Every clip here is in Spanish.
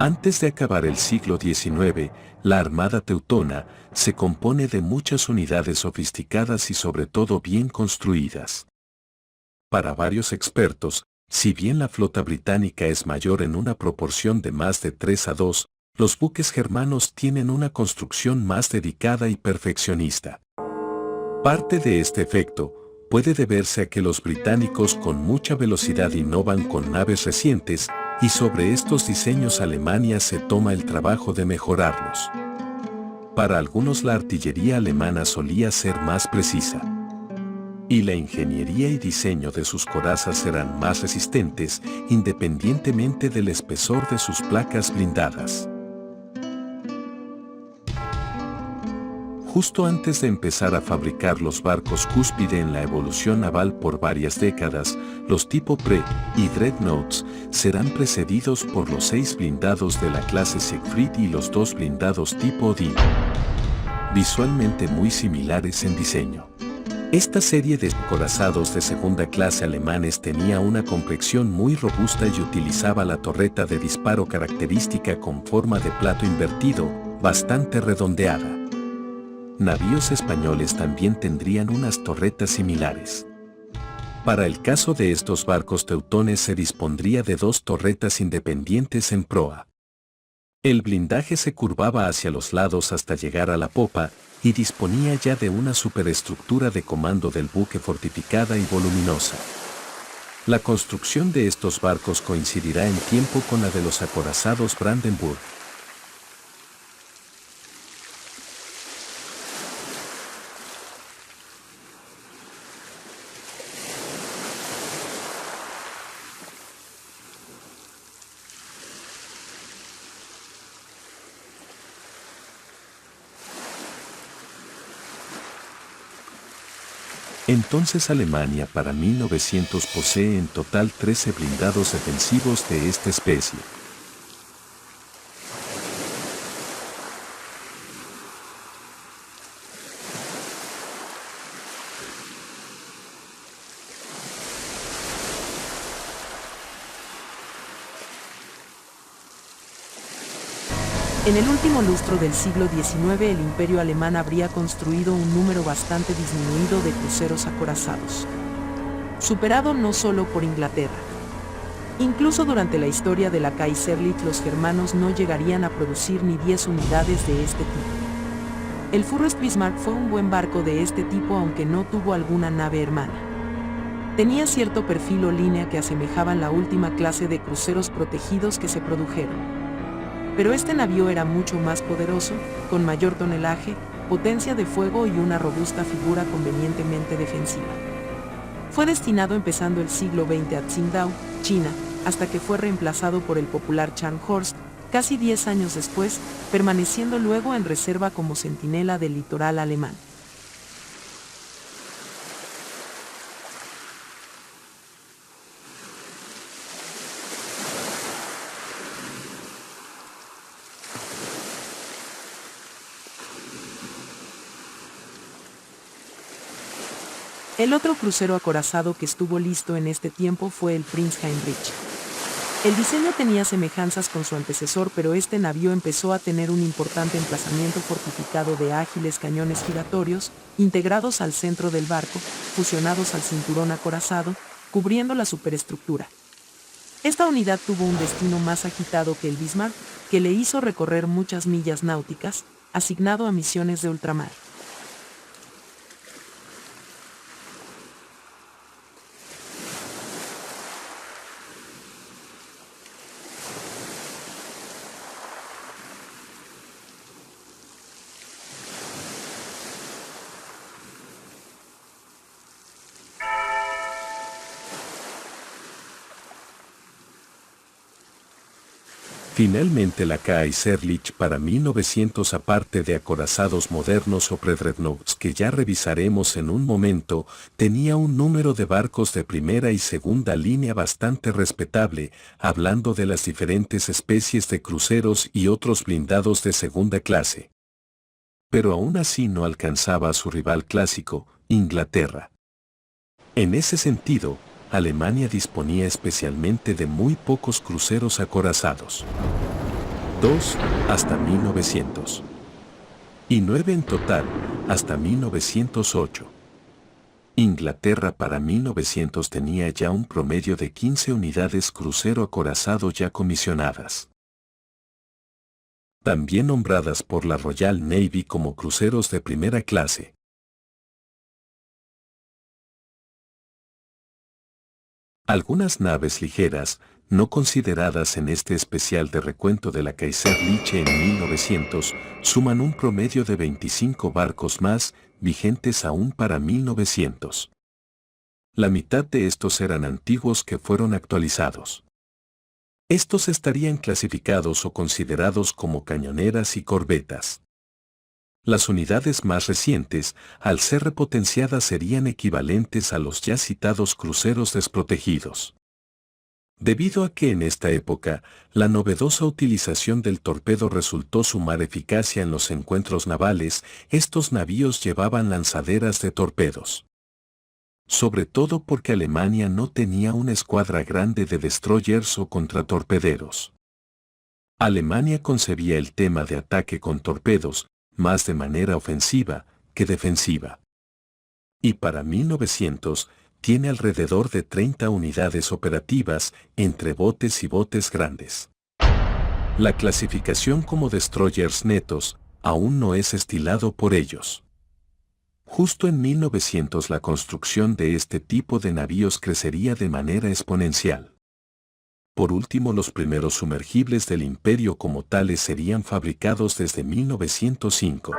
Antes de acabar el siglo XIX, la Armada Teutona se compone de muchas unidades sofisticadas y sobre todo bien construidas. Para varios expertos, si bien la flota británica es mayor en una proporción de más de 3:2, los buques germanos tienen una construcción más dedicada y perfeccionista. Parte de este efecto puede deberse a que los británicos con mucha velocidad innovan con naves recientes, y sobre estos diseños Alemania se toma el trabajo de mejorarlos. Para algunos la artillería alemana solía ser más precisa, y la ingeniería y diseño de sus corazas eran más resistentes, independientemente del espesor de sus placas blindadas. Justo antes de empezar a fabricar los barcos cúspide en la evolución naval por varias décadas, los tipo Pre y Dreadnoughts serán precedidos por los 6 blindados de la clase Siegfried y los 2 blindados tipo Odin, visualmente muy similares en diseño. Esta serie de acorazados de segunda clase alemanes tenía una complexión muy robusta y utilizaba la torreta de disparo característica con forma de plato invertido, bastante redondeada. Navíos españoles también tendrían unas torretas similares. Para el caso de estos barcos teutones se dispondría de 2 torretas independientes en proa. El blindaje se curvaba hacia los lados hasta llegar a la popa y disponía ya de una superestructura de comando del buque fortificada y voluminosa. La construcción de estos barcos coincidirá en tiempo con la de los acorazados Brandenburg. Entonces Alemania para 1900 posee en total 13 blindados defensivos de esta especie. En el último lustro del siglo XIX el Imperio alemán habría construido un número bastante disminuido de cruceros acorazados, superado no solo por Inglaterra. Incluso durante la historia de la Kaiserlich los germanos no llegarían a producir ni 10 unidades de este tipo. El Fürst Bismarck fue un buen barco de este tipo aunque no tuvo alguna nave hermana. Tenía cierto perfil o línea que asemejaban la última clase de cruceros protegidos que se produjeron. Pero este navío era mucho más poderoso, con mayor tonelaje, potencia de fuego y una robusta figura convenientemente defensiva. Fue destinado empezando el siglo XX a Tsingtao, China, hasta que fue reemplazado por el popular Scharnhorst, casi 10 años después, permaneciendo luego en reserva como centinela del litoral alemán. El otro crucero acorazado que estuvo listo en este tiempo fue el Prinz Heinrich. El diseño tenía semejanzas con su antecesor, pero este navío empezó a tener un importante emplazamiento fortificado de ágiles cañones giratorios, integrados al centro del barco, fusionados al cinturón acorazado, cubriendo la superestructura. Esta unidad tuvo un destino más agitado que el Bismarck, que le hizo recorrer muchas millas náuticas, asignado a misiones de ultramar. Finalmente la Kaiserlich para 1900, aparte de acorazados modernos o predreadnoughts que ya revisaremos en un momento, tenía un número de barcos de primera y segunda línea bastante respetable, hablando de las diferentes especies de cruceros y otros blindados de segunda clase. Pero aún así no alcanzaba a su rival clásico, Inglaterra. En ese sentido, Alemania disponía especialmente de muy pocos cruceros acorazados. 2 hasta 1900. Y 9 en total hasta 1908. Inglaterra para 1900 tenía ya un promedio de 15 unidades crucero acorazado ya comisionadas. También nombradas por la Royal Navy como cruceros de primera clase. Algunas naves ligeras, no consideradas en este especial de recuento de la Kaiserliche en 1900, suman un promedio de 25 barcos más, vigentes aún para 1900. La mitad de estos eran antiguos que fueron actualizados. Estos estarían clasificados o considerados como cañoneras y corbetas. Las unidades más recientes, al ser repotenciadas, serían equivalentes a los ya citados cruceros desprotegidos. Debido a que en esta época, la novedosa utilización del torpedo resultó sumar eficacia en los encuentros navales, estos navíos llevaban lanzaderas de torpedos. Sobre todo porque Alemania no tenía una escuadra grande de destroyers o contratorpederos. Alemania concebía el tema de ataque con torpedos, más de manera ofensiva que defensiva. Y para 1900, tiene alrededor de 30 unidades operativas entre botes y botes grandes. La clasificación como destroyers netos aún no es estilado por ellos. Justo en 1900 la construcción de este tipo de navíos crecería de manera exponencial. Por último, los primeros sumergibles del imperio como tales serían fabricados desde 1905.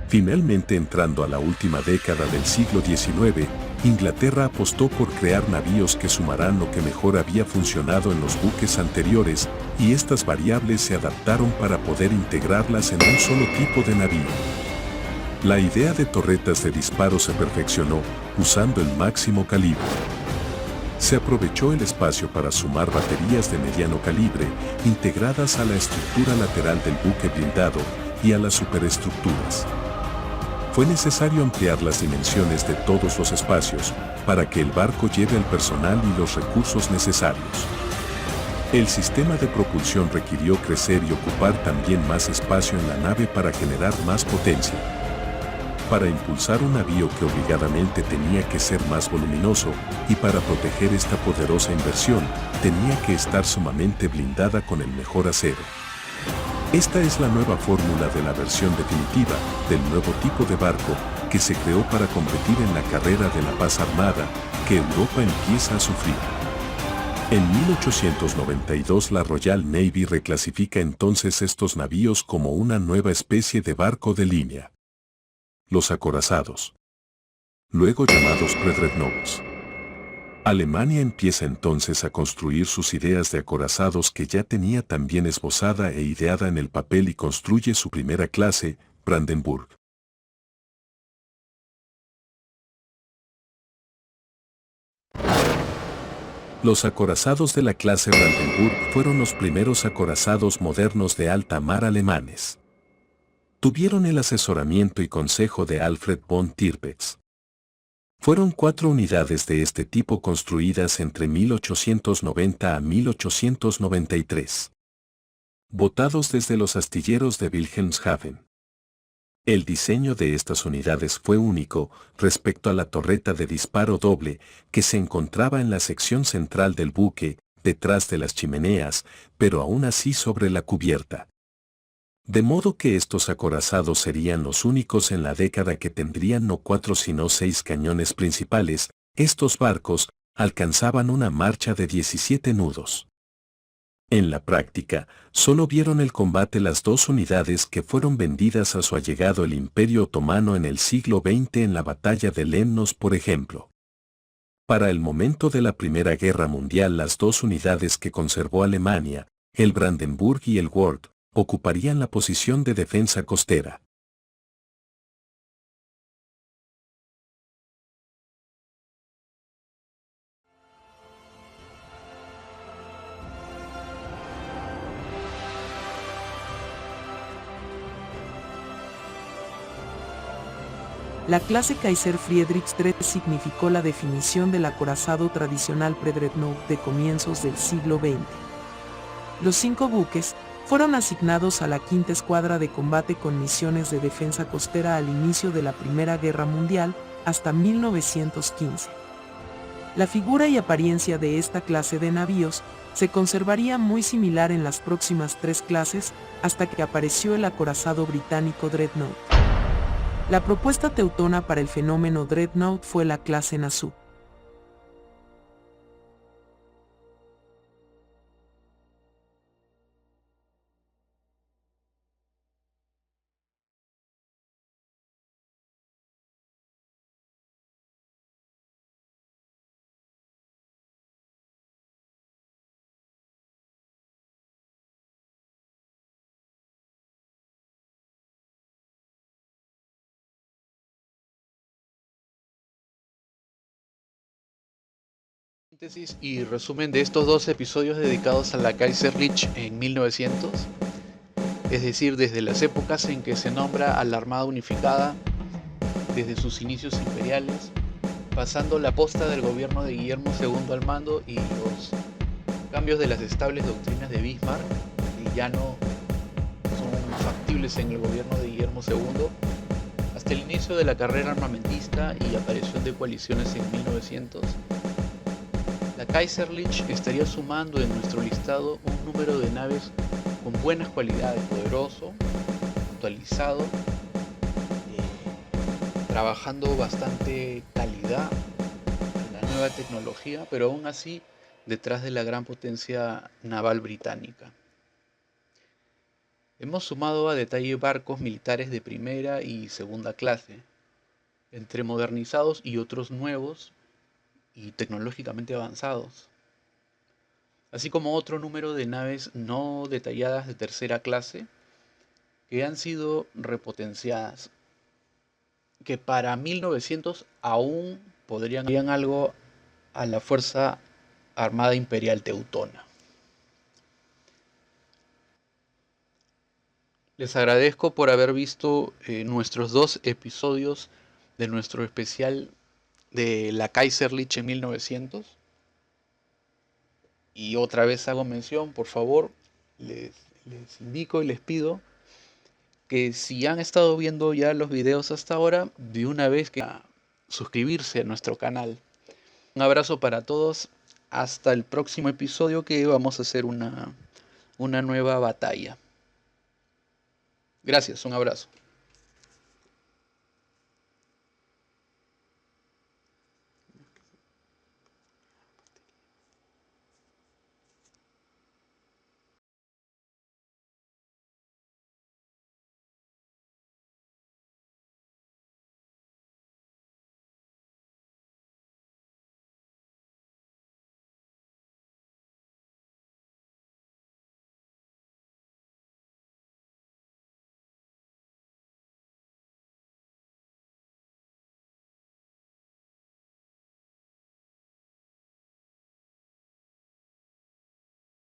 Finalmente, entrando a la última década del siglo XIX, Inglaterra apostó por crear navíos que sumarán lo que mejor había funcionado en los buques anteriores, y estas variables se adaptaron para poder integrarlas en un solo tipo de navío. La idea de torretas de disparo se perfeccionó usando el máximo calibre. Se aprovechó el espacio para sumar baterías de mediano calibre integradas a la estructura lateral del buque blindado y a las superestructuras. Fue necesario ampliar las dimensiones de todos los espacios para que el barco lleve el personal y los recursos necesarios. El sistema de propulsión requirió crecer y ocupar también más espacio en la nave para generar más potencia. Para impulsar un navío que obligadamente tenía que ser más voluminoso y para proteger esta poderosa inversión, tenía que estar sumamente blindada con el mejor acero. Esta es la nueva fórmula de la versión definitiva del nuevo tipo de barco que se creó para competir en la carrera de la paz armada que Europa empieza a sufrir. En 1892 la Royal Navy reclasifica entonces estos navíos como una nueva especie de barco de línea. Los acorazados. Luego llamados pre-dreadnoughts. Alemania empieza entonces a construir sus ideas de acorazados que ya tenía también esbozada e ideada en el papel y construye su primera clase, Brandenburg. Los acorazados de la clase Brandenburg fueron los primeros acorazados modernos de alta mar alemanes. Tuvieron el asesoramiento y consejo de Alfred von Tirpitz. Fueron 4 unidades de este tipo construidas entre 1890 a 1893. Botados desde los astilleros de Wilhelmshaven. El diseño de estas unidades fue único respecto a la torreta de disparo doble que se encontraba en la sección central del buque, detrás de las chimeneas, pero aún así sobre la cubierta. De modo que estos acorazados serían los únicos en la década que tendrían no 4 sino 6 cañones principales. Estos barcos alcanzaban una marcha de 17 nudos. En la práctica, solo vieron el combate las 2 unidades que fueron vendidas a su allegado el Imperio Otomano en el siglo XX en la batalla de Lemnos, por ejemplo. Para el momento de la Primera Guerra Mundial, las 2 unidades que conservó Alemania, el Brandenburg y el Ward, ocuparían la posición de defensa costera. La clase Kaiser Friedrich III significó la definición del acorazado tradicional pre-dreadnought de comienzos del siglo XX. Los 5 buques fueron asignados a la quinta escuadra de combate con misiones de defensa costera al inicio de la Primera Guerra Mundial, hasta 1915. La figura y apariencia de esta clase de navíos se conservaría muy similar en las próximas 3 clases, hasta que apareció el acorazado británico Dreadnought. La propuesta teutona para el fenómeno Dreadnought fue la clase Nassau. Síntesis y resumen de estos 2 episodios dedicados a la Kaiserlich en 1900, es decir, desde las épocas en que se nombra a la Armada Unificada, desde sus inicios imperiales, pasando la posta del gobierno de Guillermo II al mando y los cambios de las estables doctrinas de Bismarck, que ya no son factibles en el gobierno de Guillermo II, hasta el inicio de la carrera armamentista y aparición de coaliciones en 1900. La Kaiserlich estaría sumando en nuestro listado un número de naves con buenas cualidades, poderoso, actualizado, trabajando bastante calidad en la nueva tecnología, pero aún así detrás de la gran potencia naval británica. Hemos sumado a detalle barcos militares de primera y segunda clase, entre modernizados y otros nuevos y tecnológicamente avanzados, así como otro número de naves no detalladas de tercera clase que han sido repotenciadas, que para 1900 aún podrían algo a la Fuerza Armada Imperial Teutona. Les agradezco por haber visto nuestros 2 episodios de nuestro especial de la Kaiserlich en 1900. Y otra vez hago mención, por favor, les indico y les pido que si han estado viendo ya los videos hasta ahora, de una vez que suscribirse a nuestro canal. Un abrazo para todos, hasta el próximo episodio que vamos a hacer una nueva batalla. Gracias, un abrazo.